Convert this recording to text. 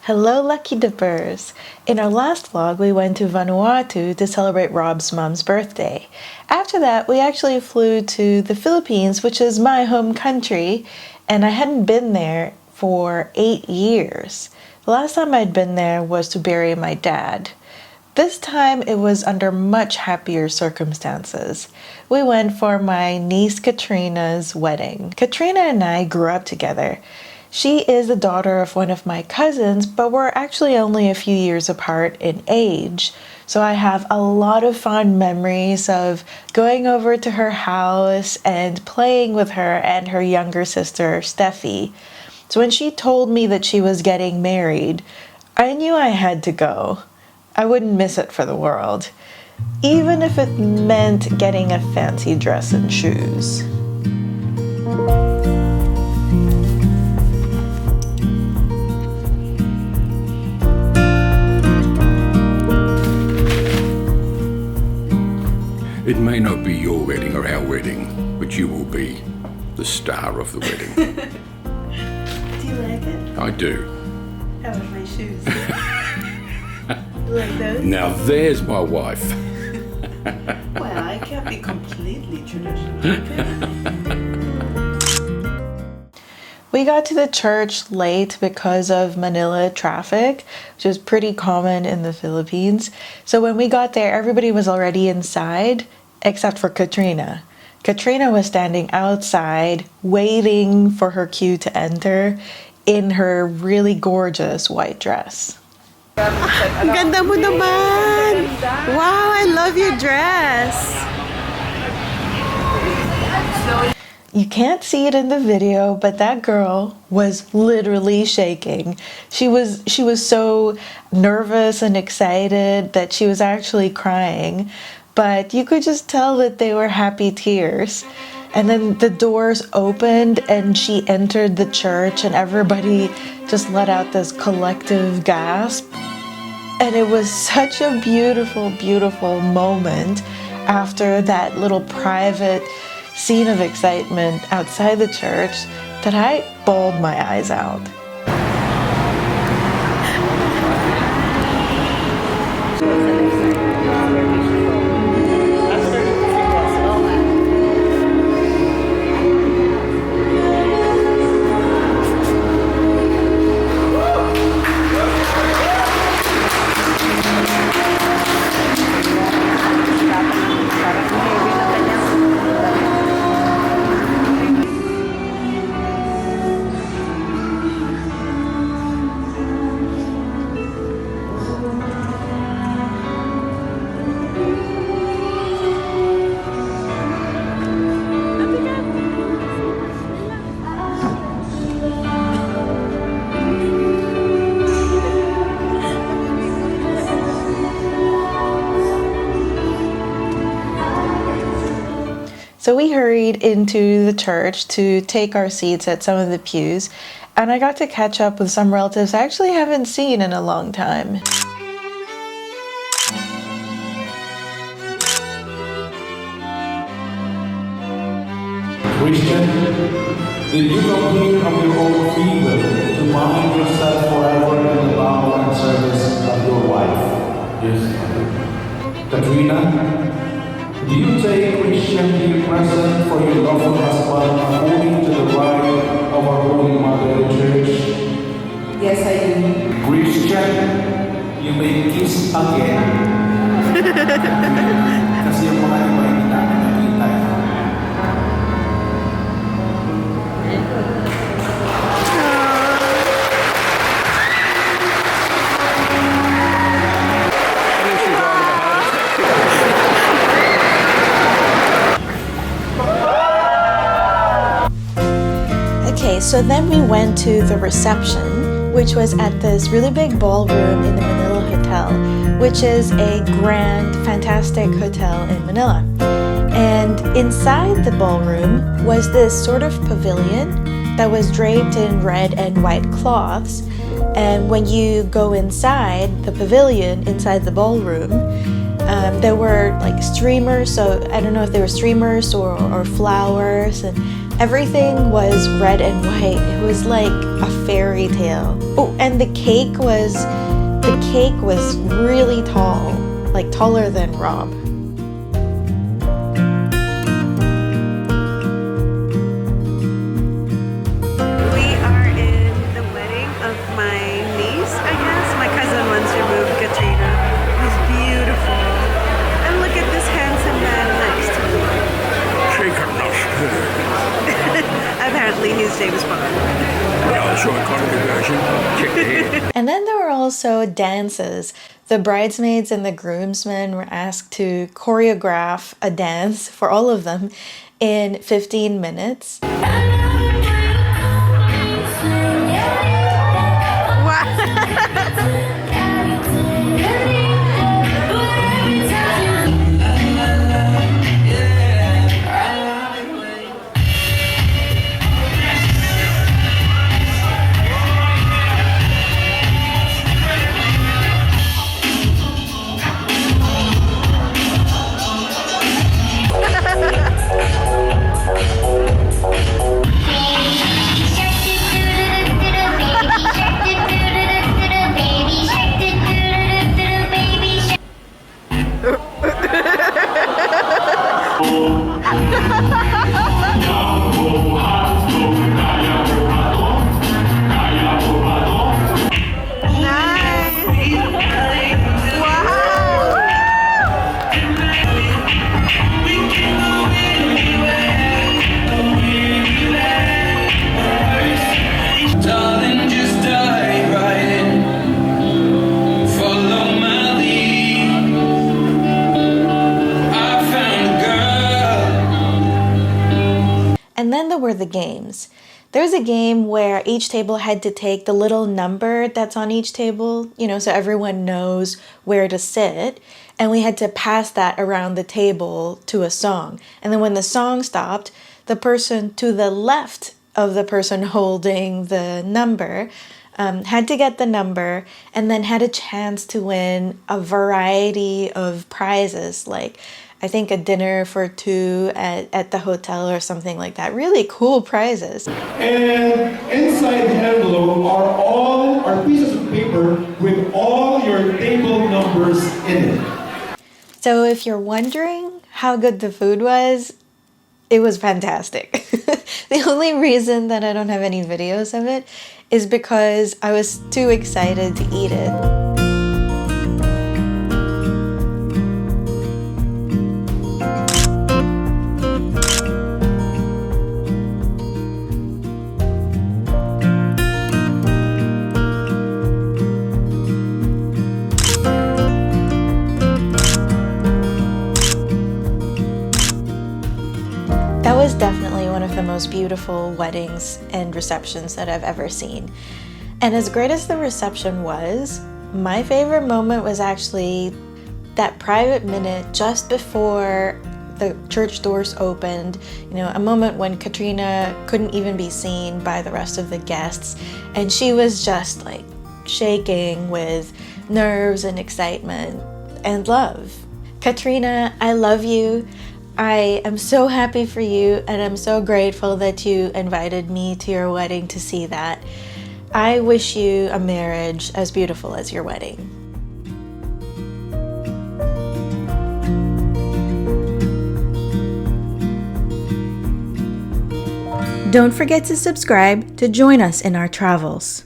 Hello, Lucky Dippers! In our last vlog, we went to Vanuatu to celebrate Rob's mom's birthday. After that, we actually flew to the Philippines, which is my home country, and I hadn't been there for 8 years. The last time I'd been there was to bury my dad. This time, it was under much happier circumstances. We went for my niece Katrina's wedding. Katrina and I grew up together. She is the daughter of one of my cousins, but we're actually only a few years apart in age. So I have a lot of fond memories of going over to her house and playing with her and her younger sister, Steffi. So when she told me that she was getting married, I knew I had to go. I wouldn't miss it for the world, even if it meant getting a fancy dress and shoes. It may not be your wedding or our wedding, but you will be the star of the wedding. Do you like it? I do. How are my shoes? You like those? Now there's my wife. Well, I can't be completely traditional. We got to the church late because of Manila traffic, which is pretty common in the Philippines. So when we got there, everybody was already inside, except for Katrina. Katrina was standing outside, waiting for her cue to enter in her really gorgeous white dress. Ang ganda mo naman! Wow, I love your dress! You can't see it in the video, but that girl was literally shaking. She was so nervous and excited that she was actually crying, but you could just tell that they were happy tears. And then the doors opened and she entered the church and everybody just let out this collective gasp. And it was such a beautiful, beautiful moment after that little private scene of excitement outside the church that I bawled my eyes out. So we hurried into the church to take our seats at some of the pews, and I got to catch up with some relatives I actually haven't seen in a long time. Christian, did you come here of your own free will to bind yourself forever in the power and service of your wife? Yes. Katrina, do you take Christian to your present for your lawful husband according to the rite of our Holy Mother Church? Yes, I do. Christian, you may kiss again. Kasi yung mga iba hindi namin nakita. Okay, so then we went to the reception, which was at this really big ballroom in the Manila Hotel, which is a grand, fantastic hotel in Manila. And inside the ballroom was this sort of pavilion that was draped in red and white cloths. And when you go inside the pavilion, inside the ballroom, there were like streamers, so I don't know if they were streamers or flowers, and Everything was red and white. It was like a fairy tale. Oh, and the cake was really tall, like taller than Rob. We are in the wedding of my niece, I guess. My cousin once removed Katrina. He's beautiful. And look at this handsome man next to me. Shaken, not stirred. Apparently he's James Bond. The also economy version. Check the head. And then there were also dances. The bridesmaids and the groomsmen were asked to choreograph a dance for all of them in 15 minutes. And then there were the games. There's a game where each table had to take the little number that's on each table, so everyone knows where to sit. And we had to pass that around the table to a song. And then when the song stopped, the person to the left of the person holding the number had to get the number and then had a chance to win a variety of prizes, like I think a dinner for two at the hotel or something like that. Really cool prizes. And inside the envelope are pieces of paper with all your table numbers in it. So if you're wondering how good the food was, it was fantastic. The only reason that I don't have any videos of it is because I was too excited to eat it. That was definitely one of the most beautiful weddings and receptions that I've ever seen. And as great as the reception was, my favorite moment was actually that private minute just before the church doors opened, a moment when Katrina couldn't even be seen by the rest of the guests, and she was just like shaking with nerves and excitement and love. Katrina, I love you. I am so happy for you, and I'm so grateful that you invited me to your wedding to see that. I wish you a marriage as beautiful as your wedding. Don't forget to subscribe to join us in our travels.